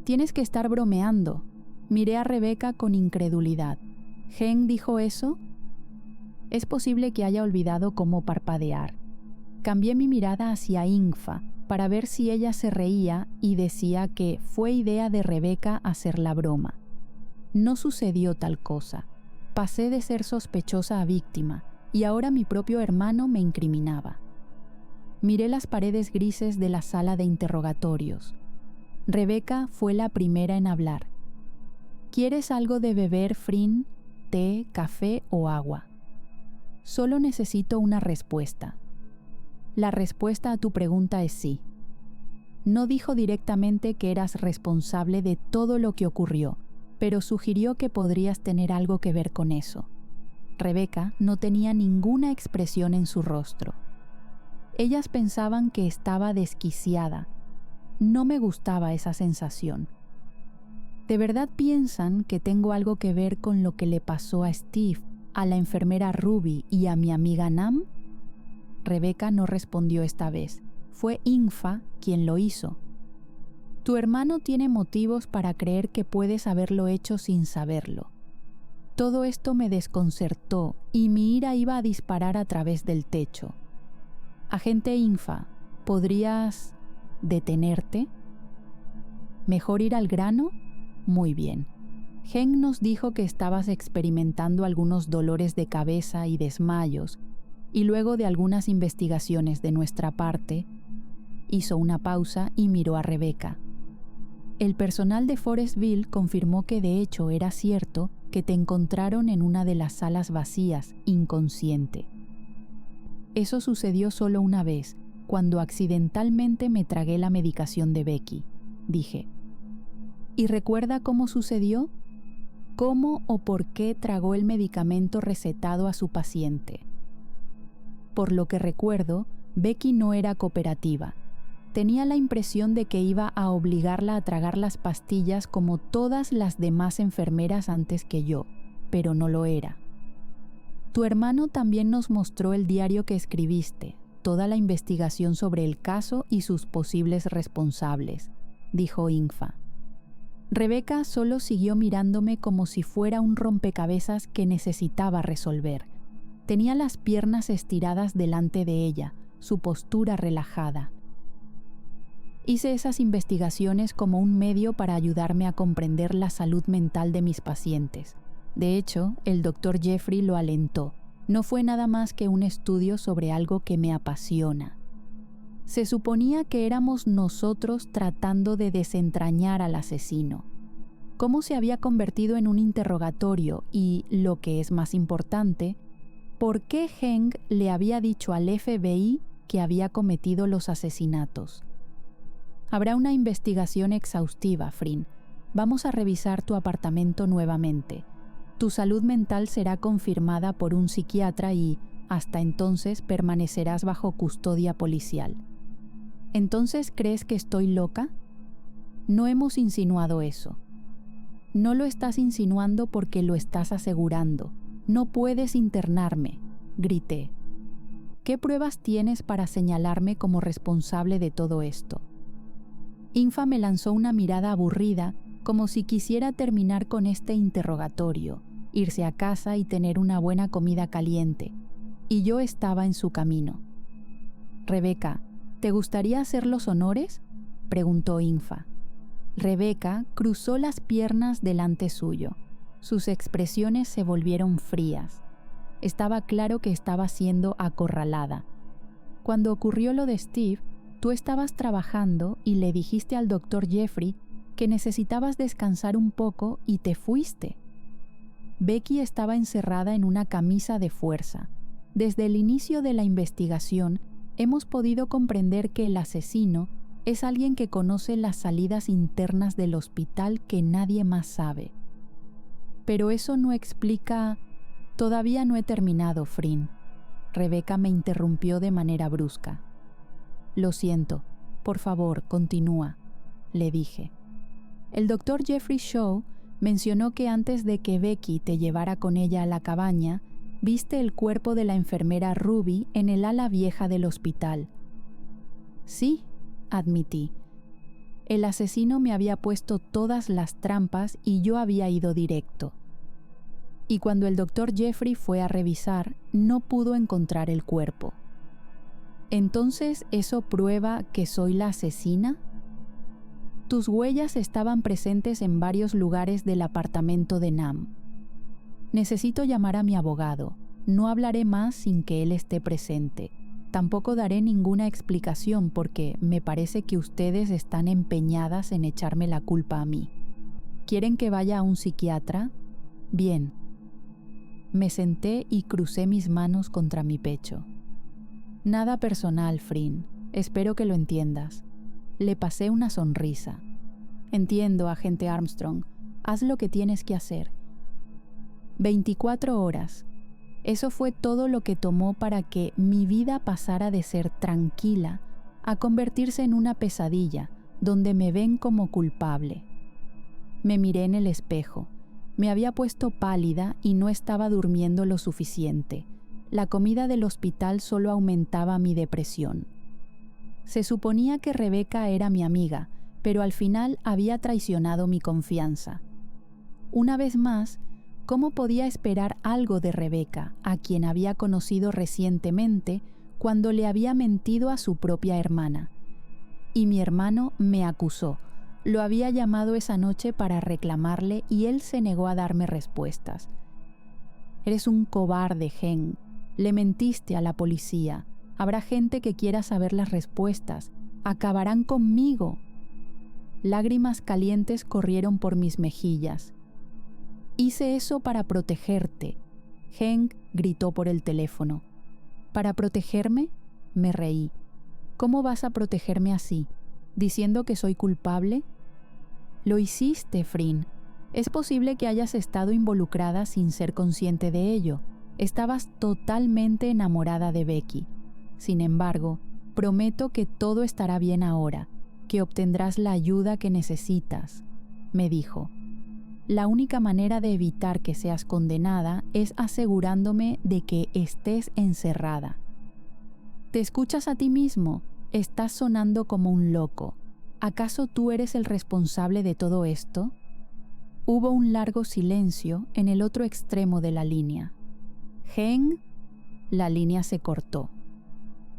Tienes que estar bromeando. Miré a Rebeca con incredulidad. ¿Hank dijo eso? Es posible que haya olvidado cómo parpadear. Cambié mi mirada hacia Ingfa para ver si ella se reía y decía que fue idea de Rebeca hacer la broma. No sucedió tal cosa. Pasé de ser sospechosa a víctima y ahora mi propio hermano me incriminaba. Miré las paredes grises de la sala de interrogatorios. Rebeca fue la primera en hablar. ¿Quieres algo de beber, Frin? ¿Té, café o agua? Solo necesito una respuesta. La respuesta a tu pregunta es sí. No dijo directamente que eras responsable de todo lo que ocurrió, pero sugirió que podrías tener algo que ver con eso. Rebeca no tenía ninguna expresión en su rostro. Ellas pensaban que estaba desquiciada. No me gustaba esa sensación. ¿De verdad piensan que tengo algo que ver con lo que le pasó a Steve, a la enfermera Ruby y a mi amiga Nam? Rebeca no respondió esta vez. Fue Ingfa quien lo hizo. Tu hermano tiene motivos para creer que puedes haberlo hecho sin saberlo. Todo esto me desconcertó y mi ira iba a disparar a través del techo. Agente Ingfa, ¿podrías detenerte? ¿Mejor ir al grano? Muy bien. Hank nos dijo que estabas experimentando algunos dolores de cabeza y desmayos, y luego de algunas investigaciones de nuestra parte, hizo una pausa y miró a Rebeca. El personal de Forestville confirmó que de hecho era cierto que te encontraron en una de las salas vacías, inconsciente. Eso sucedió solo una vez, cuando accidentalmente me tragué la medicación de Becky, dije. ¿Y recuerda cómo sucedió? ¿Cómo o por qué tragó el medicamento recetado a su paciente? Por lo que recuerdo, Becky no era cooperativa. Tenía la impresión de que iba a obligarla a tragar las pastillas como todas las demás enfermeras antes que yo, pero no lo era. Tu hermano también nos mostró el diario que escribiste, toda la investigación sobre el caso y sus posibles responsables, dijo Ingfa. Rebeca solo siguió mirándome como si fuera un rompecabezas que necesitaba resolver. Tenía las piernas estiradas delante de ella, su postura relajada. Hice esas investigaciones como un medio para ayudarme a comprender la salud mental de mis pacientes. De hecho, el Dr. Jeffrey lo alentó. No fue nada más que un estudio sobre algo que me apasiona. Se suponía que éramos nosotros tratando de desentrañar al asesino. Cómo se había convertido en un interrogatorio y, lo que es más importante, ¿por qué Hank le había dicho al FBI que había cometido los asesinatos? Habrá una investigación exhaustiva, Frin. Vamos a revisar tu apartamento nuevamente. Tu salud mental será confirmada por un psiquiatra y, hasta entonces, permanecerás bajo custodia policial. ¿Entonces crees que estoy loca? No hemos insinuado eso. No lo estás insinuando porque lo estás asegurando. No puedes internarme, grité. ¿Qué pruebas tienes para señalarme como responsable de todo esto? Ingfa me lanzó una mirada aburrida, como si quisiera terminar con este interrogatorio, irse a casa y tener una buena comida caliente, y yo estaba en su camino. Rebeca, ¿te gustaría hacer los honores?, preguntó Ingfa. Rebeca cruzó las piernas delante suyo. Sus expresiones se volvieron frías. Estaba claro que estaba siendo acorralada. Cuando ocurrió lo de Steve, tú estabas trabajando y le dijiste al Dr. Jeffrey que necesitabas descansar un poco y te fuiste. Becky estaba encerrada en una camisa de fuerza. Desde el inicio de la investigación, hemos podido comprender que el asesino es alguien que conoce las salidas internas del hospital que nadie más sabe. Pero eso no explica... Todavía no he terminado, Frin. Rebeca me interrumpió de manera brusca. Lo siento. Por favor, continúa, le dije. El Dr. Jeffrey Shaw mencionó que antes de que Becky te llevara con ella a la cabaña, viste el cuerpo de la enfermera Ruby en el ala vieja del hospital. Sí, admití. El asesino me había puesto todas las trampas y yo había ido directo. Y cuando el doctor Jeffrey fue a revisar, no pudo encontrar el cuerpo. ¿Entonces eso prueba que soy la asesina? Tus huellas estaban presentes en varios lugares del apartamento de Nam. Necesito llamar a mi abogado. No hablaré más sin que él esté presente. Tampoco daré ninguna explicación porque me parece que ustedes están empeñadas en echarme la culpa a mí. ¿Quieren que vaya a un psiquiatra? Bien. Me senté y crucé mis manos contra mi pecho. Nada personal, Frin. Espero que lo entiendas. Le pasé una sonrisa. Entiendo, agente Armstrong. Haz lo que tienes que hacer. 24 horas. Eso fue todo lo que tomó para que mi vida pasara de ser tranquila a convertirse en una pesadilla donde me ven como culpable. Me miré en el espejo. Me había puesto pálida y no estaba durmiendo lo suficiente. La comida del hospital solo aumentaba mi depresión. Se suponía que Rebecca era mi amiga, pero al final había traicionado mi confianza. Una vez más, ¿cómo podía esperar algo de Rebecca, a quien había conocido recientemente, cuando le había mentido a su propia hermana? Y mi hermano me acusó. Lo había llamado esa noche para reclamarle y él se negó a darme respuestas. Eres un cobarde, Gen. Le mentiste a la policía. Habrá gente que quiera saber las respuestas. Acabarán conmigo. Lágrimas calientes corrieron por mis mejillas. Hice eso para protegerte. Hank gritó por el teléfono. ¿Para protegerme? Me reí. ¿Cómo vas a protegerme así? ¿Diciendo que soy culpable? Lo hiciste, Frin. Es posible que hayas estado involucrada sin ser consciente de ello. Estabas totalmente enamorada de Becky. Sin embargo, prometo que todo estará bien ahora, que obtendrás la ayuda que necesitas, me dijo. La única manera de evitar que seas condenada es asegurándome de que estés encerrada. ¿Te escuchas a ti mismo? Estás sonando como un loco. ¿Acaso tú eres el responsable de todo esto? Hubo un largo silencio en el otro extremo de la línea. «Gen», la línea se cortó.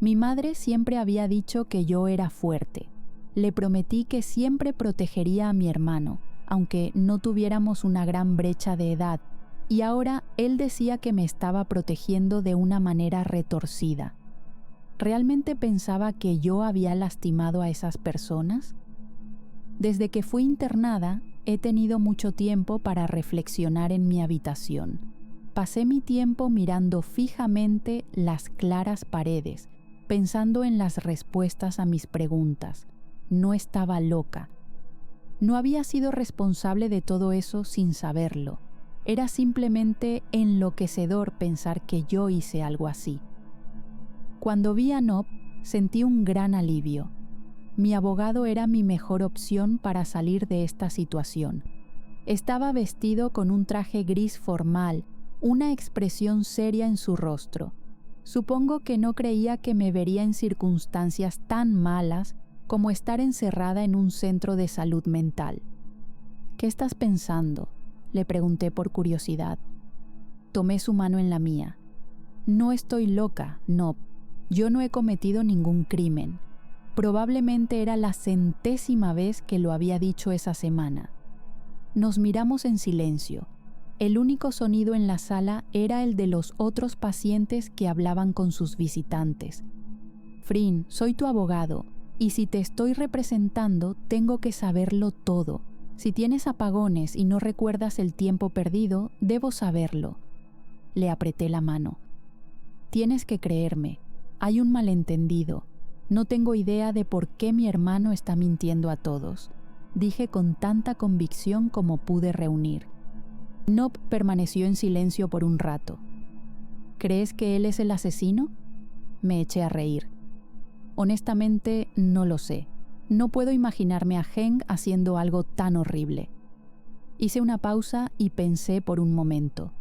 Mi madre siempre había dicho que yo era fuerte. Le prometí que siempre protegería a mi hermano, aunque no tuviéramos una gran brecha de edad, y ahora él decía que me estaba protegiendo de una manera retorcida. ¿Realmente pensaba que yo había lastimado a esas personas? Desde que fui internada, he tenido mucho tiempo para reflexionar en mi habitación. Pasé mi tiempo mirando fijamente las claras paredes, pensando en las respuestas a mis preguntas. No estaba loca. No había sido responsable de todo eso sin saberlo. Era simplemente enloquecedor pensar que yo hice algo así. Cuando vi a Nob, sentí un gran alivio. Mi abogado era mi mejor opción para salir de esta situación. Estaba vestido con un traje gris formal, una expresión seria en su rostro. Supongo que no creía que me vería en circunstancias tan malas como estar encerrada en un centro de salud mental. ¿Qué estás pensando?, le pregunté por curiosidad. Tomé su mano en la mía. No estoy loca, no. Yo no he cometido ningún crimen. Probablemente era la 100ª vez que lo había dicho esa semana. Nos miramos en silencio. El único sonido en la sala era el de los otros pacientes que hablaban con sus visitantes. Frin, soy tu abogado, y si te estoy representando, tengo que saberlo todo. Si tienes apagones y no recuerdas el tiempo perdido, debo saberlo. Le apreté la mano. Tienes que creerme. Hay un malentendido. No tengo idea de por qué mi hermano está mintiendo a todos, dije con tanta convicción como pude reunir. Nob permaneció en silencio por un rato. ¿Crees que él es el asesino? Me eché a reír. Honestamente, no lo sé. No puedo imaginarme a Heng haciendo algo tan horrible. Hice una pausa y pensé por un momento.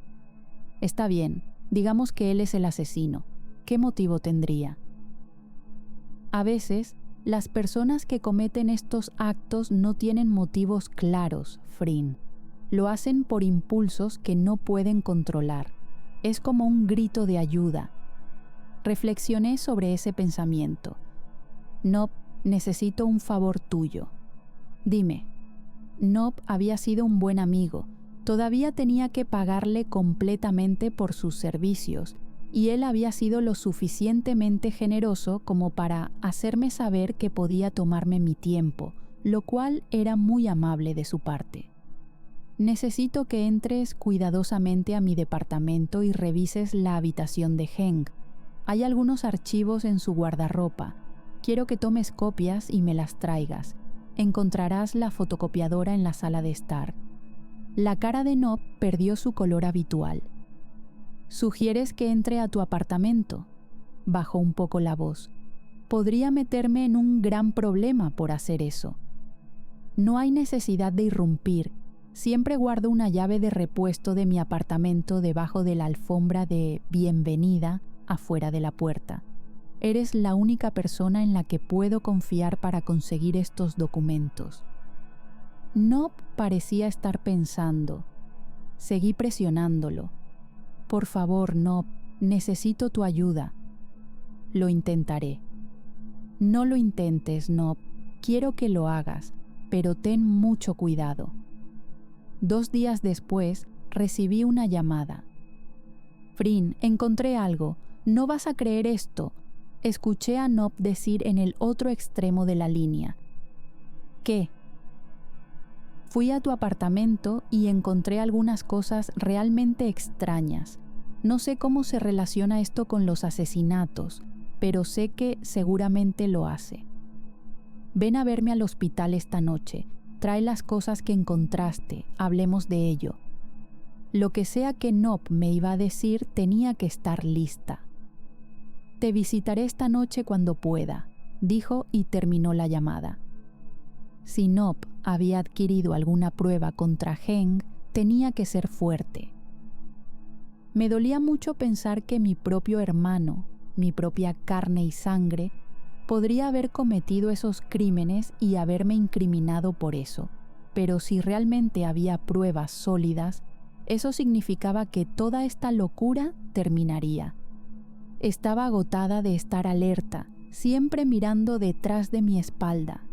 Está bien, digamos que él es el asesino. ¿Qué motivo tendría? A veces, Las personas que cometen estos actos no tienen motivos claros, Frin. Lo hacen por impulsos que no pueden controlar. Es como un grito de ayuda. Reflexioné sobre ese pensamiento. Nob, necesito un favor tuyo. Dime. Nob había sido un buen amigo. Todavía tenía que pagarle completamente por sus servicios, y él había sido lo suficientemente generoso como para hacerme saber que podía tomarme mi tiempo, lo cual era muy amable de su parte. Necesito que entres cuidadosamente a mi departamento y revises la habitación de Heng. Hay algunos archivos en su guardarropa. Quiero que tomes copias y me las traigas. Encontrarás la fotocopiadora en la sala de estar. La cara de Nob perdió su color habitual. ¿Sugieres que entre a tu apartamento? Bajó un poco la voz. Podría meterme en un gran problema por hacer eso. No hay necesidad de irrumpir. Siempre guardo una llave de repuesto de mi apartamento debajo de la alfombra de bienvenida afuera de la puerta. Eres la única persona en la que puedo confiar para conseguir estos documentos. Nob parecía estar pensando. Seguí presionándolo. Por favor, Nob, necesito tu ayuda. Lo intentaré. No lo intentes, Nob. Quiero que lo hagas, pero ten mucho cuidado. 2 días después, recibí una llamada. Frin, encontré algo. No vas a creer esto. Escuché a Nob decir en el otro extremo de la línea. ¿Qué? Fui a tu apartamento y encontré algunas cosas realmente extrañas. No sé cómo se relaciona esto con los asesinatos, pero sé que seguramente lo hace. Ven a verme al hospital esta noche. Trae las cosas que encontraste, hablemos de ello. Lo que sea que Nob me iba a decir tenía que estar lista. Te visitaré esta noche cuando pueda, dijo y terminó la llamada. Si Nob había adquirido alguna prueba contra Heng, tenía que ser fuerte. Me dolía mucho pensar que mi propio hermano, mi propia carne y sangre, podría haber cometido esos crímenes y haberme incriminado por eso. Pero si realmente había pruebas sólidas, eso significaba que toda esta locura terminaría. Estaba agotada de estar alerta, siempre mirando detrás de mi espalda.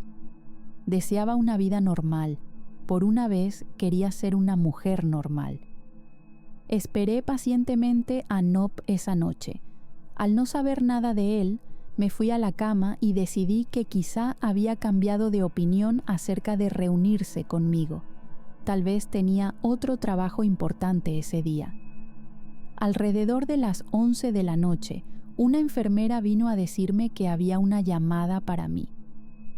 Deseaba una vida normal. Por una vez quería ser una mujer normal. Esperé pacientemente a Nob esa noche. Al no saber nada de él, me fui a la cama y decidí que quizá había cambiado de opinión acerca de reunirse conmigo. Tal vez tenía otro trabajo importante ese día. Alrededor de las 11 de la noche, una enfermera vino a decirme que había una llamada para mí.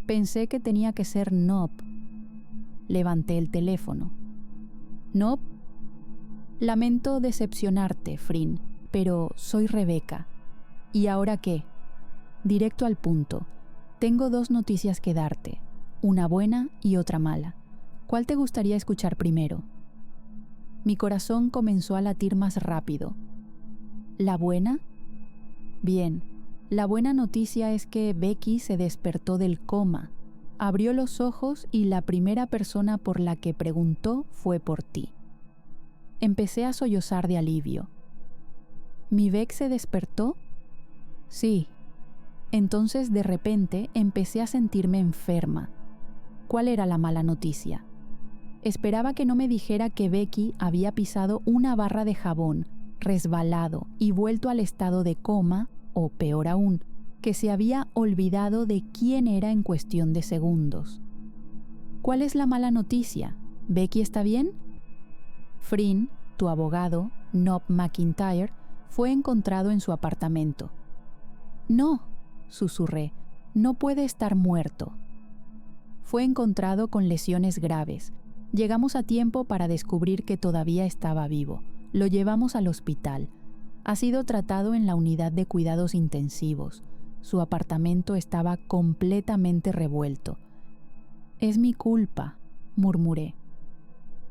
Pensé que tenía que ser Nob. Levanté el teléfono. ¿Nob? Lamento decepcionarte, Frin, pero soy Rebeca. ¿Y ahora qué? Directo al punto. Tengo 2 noticias que darte, una buena y otra mala. ¿Cuál te gustaría escuchar primero? Mi corazón comenzó a latir más rápido. ¿La buena? Bien, la buena noticia es que Becky se despertó del coma, abrió los ojos y la primera persona por la que preguntó fue por ti. Empecé a sollozar de alivio. ¿Mi Beck se despertó? Sí. Entonces de repente empecé a sentirme enferma. ¿Cuál era la mala noticia? Esperaba que no me dijera que Becky había pisado una barra de jabón, resbalado y vuelto al estado de coma, o peor aún, que se había olvidado de quién era en cuestión de segundos. ¿Cuál es la mala noticia? ¿Becky está bien? Frin, tu abogado, Nob McIntyre, fue encontrado en su apartamento. No, susurré, no puede estar muerto. Fue encontrado con lesiones graves. Llegamos a tiempo para descubrir que todavía estaba vivo. Lo llevamos al hospital. Ha sido tratado en la unidad de cuidados intensivos. Su apartamento estaba completamente revuelto. Es mi culpa, murmuré.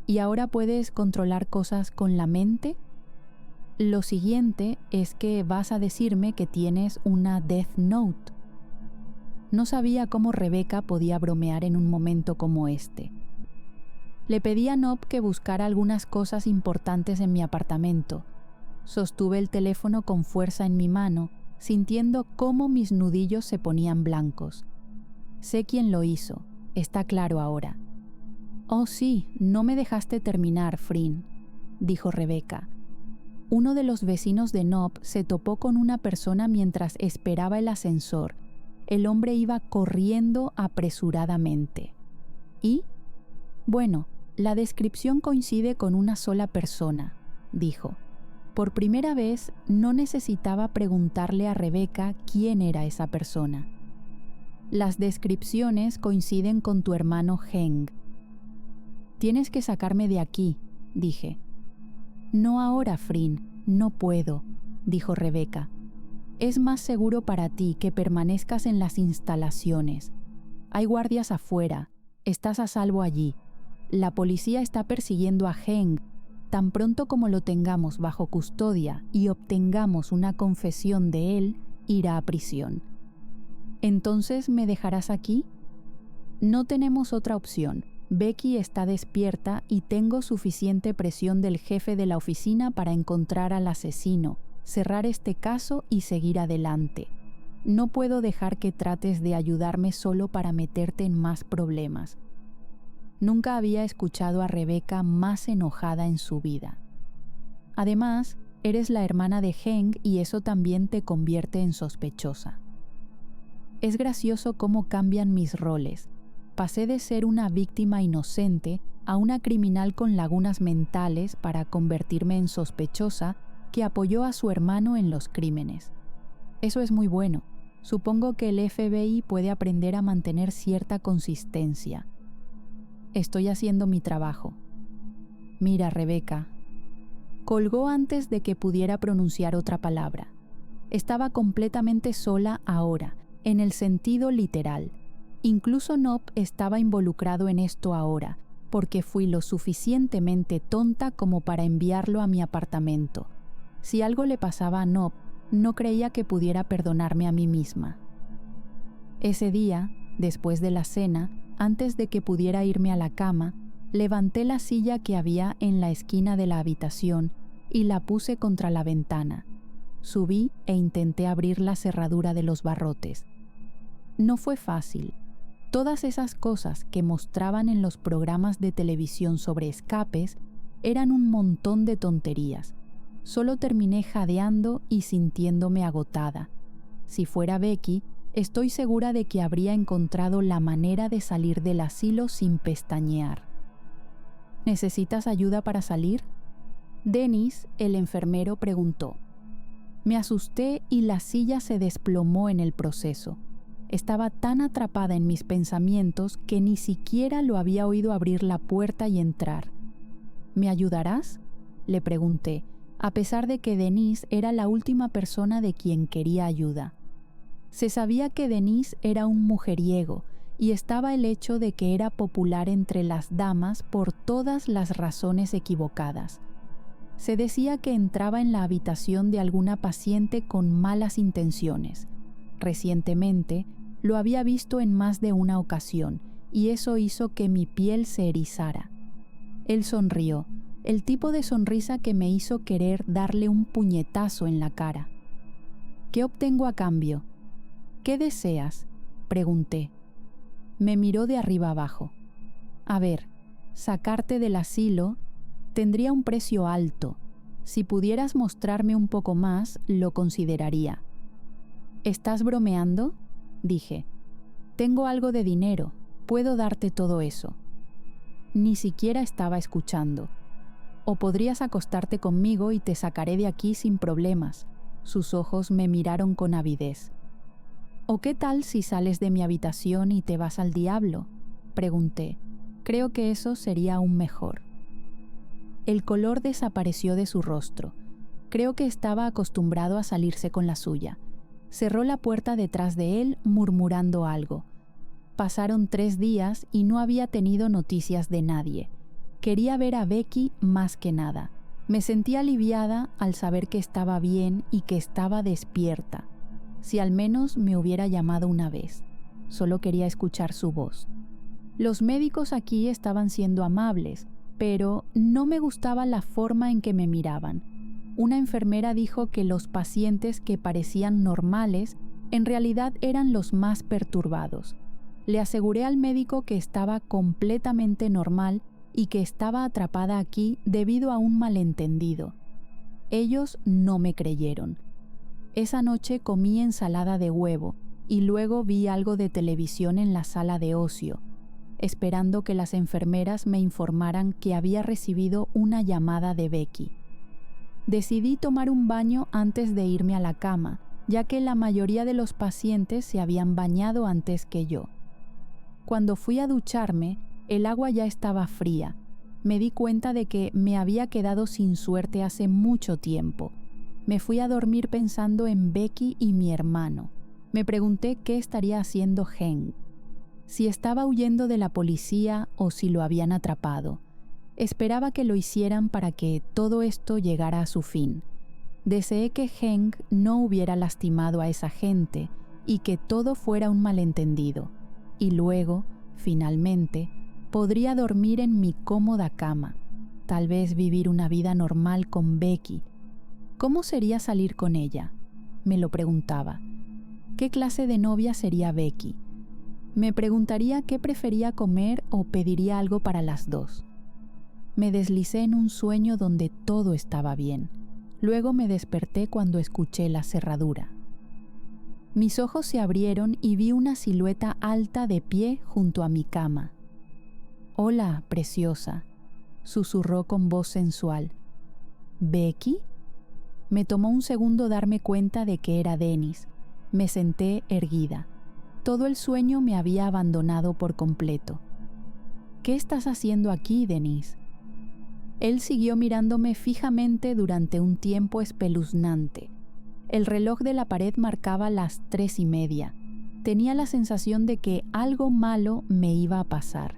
¿Y ahora puedes controlar cosas con la mente? Lo siguiente es que vas a decirme que tienes una Death Note. No sabía cómo Rebeca podía bromear en un momento como este. Le pedí a Nob que buscara algunas cosas importantes en mi apartamento. Sostuve el teléfono con fuerza en mi mano, sintiendo cómo mis nudillos se ponían blancos. Sé quién lo hizo, está claro ahora. «Oh sí, no me dejaste terminar, Frin», dijo Rebeca. Uno de los vecinos de Nob se topó con una persona mientras esperaba el ascensor. El hombre iba corriendo apresuradamente. ¿Y? Bueno, la descripción coincide con una sola persona, dijo. Por primera vez no necesitaba preguntarle a Rebeca quién era esa persona. Las descripciones coinciden con tu hermano Heng. Tienes que sacarme de aquí, dije. No ahora, Frin, no puedo, dijo Rebeca. Es más seguro para ti que permanezcas en las instalaciones. Hay guardias afuera, estás a salvo allí. La policía está persiguiendo a Heng. Tan pronto como lo tengamos bajo custodia y obtengamos una confesión de él, irá a prisión. ¿Entonces me dejarás aquí? No tenemos otra opción. Becky está despierta y tengo suficiente presión del jefe de la oficina para encontrar al asesino, cerrar este caso y seguir adelante. No puedo dejar que trates de ayudarme solo para meterte en más problemas. Nunca había escuchado a Rebeca más enojada en su vida. Además, eres la hermana de Heng y eso también te convierte en sospechosa. Es gracioso cómo cambian mis roles. Pasé de ser una víctima inocente a una criminal con lagunas mentales para convertirme en sospechosa que apoyó a su hermano en los crímenes. Eso es muy bueno. Supongo que el FBI puede aprender a mantener cierta consistencia. Estoy haciendo mi trabajo. Mira, Rebeca. Colgó antes de que pudiera pronunciar otra palabra. Estaba completamente sola ahora, en el sentido literal. Incluso Nob estaba involucrado en esto ahora, porque fui lo suficientemente tonta como para enviarlo a mi apartamento. Si algo le pasaba a Nob, no creía que pudiera perdonarme a mí misma. Ese día, después de la cena, antes de que pudiera irme a la cama, levanté la silla que había en la esquina de la habitación y la puse contra la ventana. Subí e intenté abrir la cerradura de los barrotes. No fue fácil. Todas esas cosas que mostraban en los programas de televisión sobre escapes eran un montón de tonterías. Solo terminé jadeando y sintiéndome agotada. Si fuera Becky, estoy segura de que habría encontrado la manera de salir del asilo sin pestañear. ¿Necesitas ayuda para salir? Dennis, el enfermero, preguntó. Me asusté y la silla se desplomó en el proceso. Estaba tan atrapada en mis pensamientos que ni siquiera lo había oído abrir la puerta y entrar. ¿Me ayudarás?, le pregunté, a pesar de que Denise era la última persona de quien quería ayuda. Se sabía que Denise era un mujeriego y estaba el hecho de que era popular entre las damas por todas las razones equivocadas. Se decía que entraba en la habitación de alguna paciente con malas intenciones. Recientemente, lo había visto en más de una ocasión, y eso hizo que mi piel se erizara. Él sonrió, el tipo de sonrisa que me hizo querer darle un puñetazo en la cara. ¿Qué obtengo a cambio? ¿Qué deseas?, pregunté. Me miró de arriba abajo. A ver, sacarte del asilo tendría un precio alto. Si pudieras mostrarme un poco más, lo consideraría. ¿Estás bromeando?, dije. Tengo algo de dinero, puedo darte todo eso. Ni siquiera estaba escuchando. O podrías acostarte conmigo y te sacaré de aquí sin problemas. Sus ojos me miraron con avidez. ¿O qué tal si sales de mi habitación y te vas al diablo?, pregunté. Creo que eso sería aún mejor. El color desapareció de su rostro. Creo que estaba acostumbrado a salirse con la suya. Cerró la puerta detrás de él, murmurando algo. Pasaron 3 días y no había tenido noticias de nadie. Quería ver a Becky más que nada. Me sentí aliviada al saber que estaba bien y que estaba despierta. Si al menos me hubiera llamado una vez. solo quería escuchar su voz. Los médicos aquí estaban siendo amables, pero no me gustaba la forma en que me miraban. Una enfermera dijo que los pacientes que parecían normales en realidad eran los más perturbados. Le aseguré al médico que estaba completamente normal y que estaba atrapada aquí debido a un malentendido. Ellos no me creyeron. Esa noche comí ensalada de huevo y luego vi algo de televisión en la sala de ocio, esperando que las enfermeras me informaran que había recibido una llamada de Becky. Decidí tomar un baño antes de irme a la cama, ya que la mayoría de los pacientes se habían bañado antes que yo. Cuando fui a ducharme, el agua ya estaba fría. Me di cuenta de que me había quedado sin suerte hace mucho tiempo. Me fui a dormir pensando en Becky y mi hermano. Me pregunté qué estaría haciendo Hank, si estaba huyendo de la policía o si lo habían atrapado. Esperaba que lo hicieran para que todo esto llegara a su fin. Deseé que Hank no hubiera lastimado a esa gente y que todo fuera un malentendido. Y luego, finalmente, podría dormir en mi cómoda cama, tal vez vivir una vida normal con Becky. ¿Cómo sería salir con ella? Me lo preguntaba. ¿Qué clase de novia sería Becky? Me preguntaría qué prefería comer o pediría algo para las dos. Me deslicé en un sueño donde todo estaba bien. Luego me desperté cuando escuché la cerradura. Mis ojos se abrieron y vi una silueta alta de pie junto a mi cama. «Hola, preciosa», susurró con voz sensual. «¿Becky?» Me tomó un segundo darme cuenta de que era Dennis. Me senté erguida. Todo el sueño me había abandonado por completo. «¿Qué estás haciendo aquí, Dennis?» Él siguió mirándome fijamente durante un tiempo espeluznante. El reloj de la pared marcaba las 3:30. Tenía la sensación de que algo malo me iba a pasar.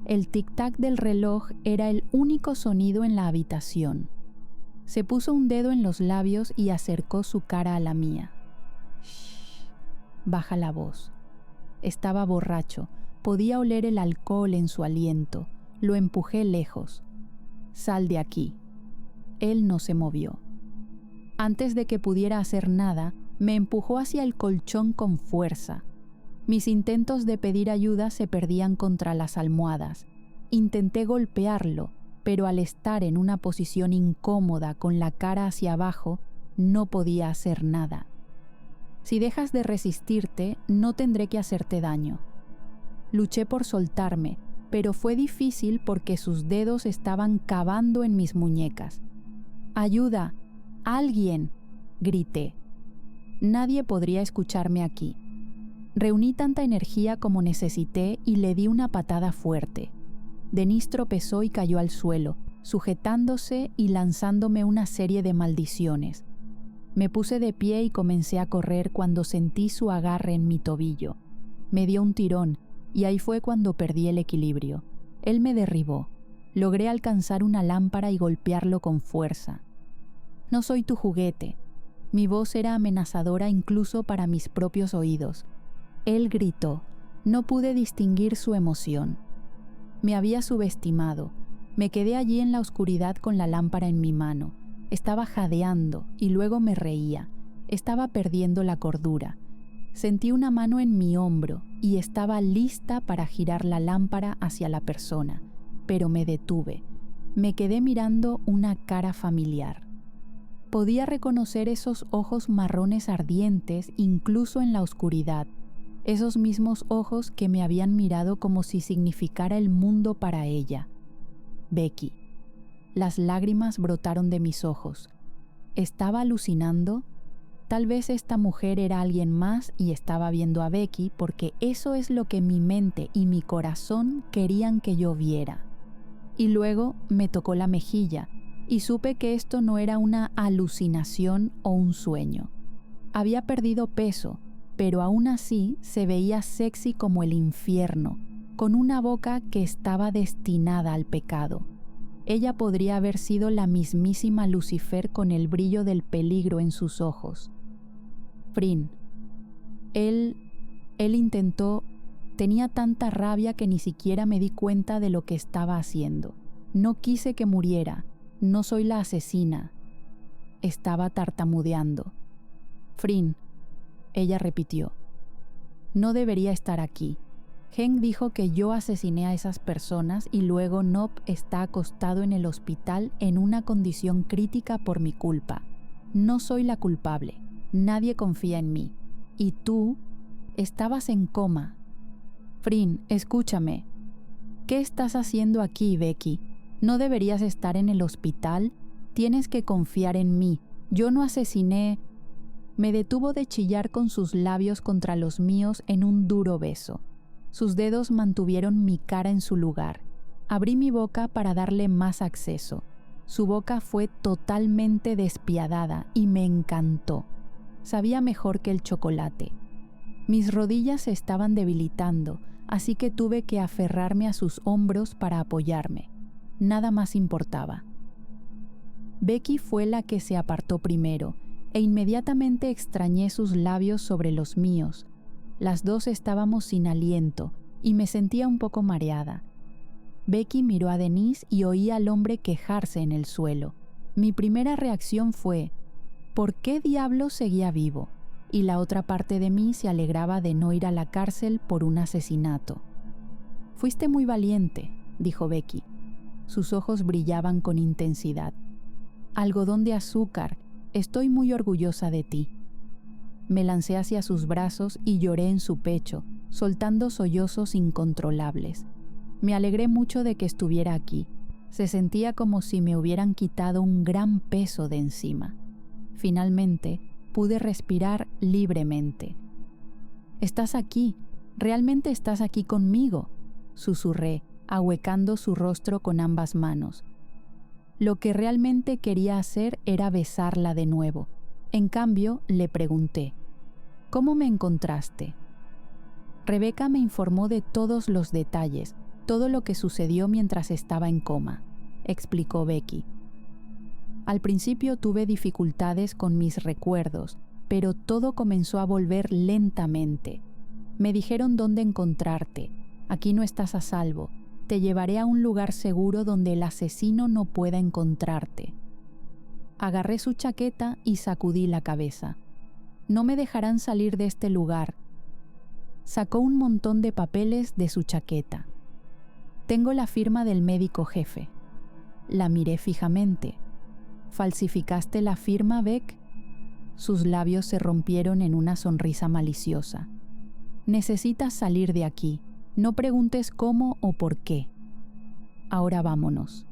El tic-tac del reloj era el único sonido en la habitación. Se puso un dedo en los labios y acercó su cara a la mía. «Shh, baja la voz». Estaba borracho, podía oler el alcohol en su aliento. Lo empujé lejos. «Sal de aquí». Él no se movió. Antes de que pudiera hacer nada, me empujó hacia el colchón con fuerza. Mis intentos de pedir ayuda se perdían contra las almohadas. Intenté golpearlo, pero al estar en una posición incómoda con la cara hacia abajo, no podía hacer nada. «Si dejas de resistirte, no tendré que hacerte daño». Luché por soltarme, pero fue difícil porque sus dedos estaban cavando en mis muñecas. «¡Ayuda! ¡Alguien!», grité. Nadie podría escucharme aquí. Reuní tanta energía como necesité y le di una patada fuerte. Dennis tropezó y cayó al suelo, sujetándose y lanzándome una serie de maldiciones. Me puse de pie y comencé a correr cuando sentí su agarre en mi tobillo. Me dio un tirón y ahí fue cuando perdí el equilibrio. Él me derribó. Logré alcanzar una lámpara y golpearlo con fuerza. «No soy tu juguete». Mi voz era amenazadora incluso para mis propios oídos. Él gritó. No pude distinguir su emoción. Me había subestimado. Me quedé allí en la oscuridad con la lámpara en mi mano. Estaba jadeando y luego me reía. Estaba perdiendo la cordura. Sentí una mano en mi hombro y estaba lista para girar la lámpara hacia la persona, pero me detuve. Me quedé mirando una cara familiar. Podía reconocer esos ojos marrones ardientes incluso en la oscuridad, esos mismos ojos que me habían mirado como si significara el mundo para ella. Becky. Las lágrimas brotaron de mis ojos. ¿Estaba alucinando? Tal vez esta mujer era alguien más y estaba viendo a Becky porque eso es lo que mi mente y mi corazón querían que yo viera. Y luego me tocó la mejilla y supe que esto no era una alucinación o un sueño. Había perdido peso, pero aún así se veía sexy como el infierno, con una boca que estaba destinada al pecado. Ella podría haber sido la mismísima Lucifer con el brillo del peligro en sus ojos. Frin. Él intentó Tenía tanta rabia que ni siquiera me di cuenta de lo que estaba haciendo. No quise que muriera. No soy la asesina. Estaba tartamudeando. Frin, ella repitió. No debería estar aquí. Heng dijo que yo asesiné a esas personas y luego Nop está acostado en el hospital en una condición crítica por mi culpa. No soy la culpable. Nadie confía en mí. Y tú estabas en coma. Frin, escúchame. ¿Qué estás haciendo aquí, Becky? No deberías estar en el hospital. Tienes que confiar en mí. Yo no asesiné. Me detuvo de chillar con sus labios contra los míos en un duro beso. Sus dedos mantuvieron mi cara en su lugar. Abrí mi boca para darle más acceso. Su boca fue totalmente despiadada y me encantó. Sabía mejor que el chocolate. Mis rodillas se estaban debilitando, así que tuve que aferrarme a sus hombros para apoyarme. Nada más importaba. Becky fue la que se apartó primero, e inmediatamente extrañé sus labios sobre los míos. Las dos estábamos sin aliento, y me sentía un poco mareada. Becky miró a Denise y oí al hombre quejarse en el suelo. Mi primera reacción fue, ¿por qué diablos seguía vivo? Y la otra parte de mí se alegraba de no ir a la cárcel por un asesinato. Fuiste muy valiente, dijo Becky. Sus ojos brillaban con intensidad. Algodón de azúcar, estoy muy orgullosa de ti. Me lancé hacia sus brazos y lloré en su pecho, soltando sollozos incontrolables. Me alegré mucho de que estuviera aquí. Se sentía como si me hubieran quitado un gran peso de encima. Finalmente, pude respirar libremente. «Estás aquí, realmente estás aquí conmigo», susurré, ahuecando su rostro con ambas manos. Lo que realmente quería hacer era besarla de nuevo. En cambio, le pregunté, «¿Cómo me encontraste?» Rebeca me informó de todos los detalles, todo lo que sucedió mientras estaba en coma, explicó Becky. Al principio tuve dificultades con mis recuerdos, pero todo comenzó a volver lentamente. Me dijeron dónde encontrarte. Aquí no estás a salvo. Te llevaré a un lugar seguro donde el asesino no pueda encontrarte. Agarré su chaqueta y sacudí la cabeza. No me dejarán salir de este lugar. Sacó un montón de papeles de su chaqueta. Tengo la firma del médico jefe. La miré fijamente. ¿Falsificaste la firma, Beck? Sus labios se rompieron en una sonrisa maliciosa. Necesitas salir de aquí. No preguntes cómo o por qué. Ahora vámonos.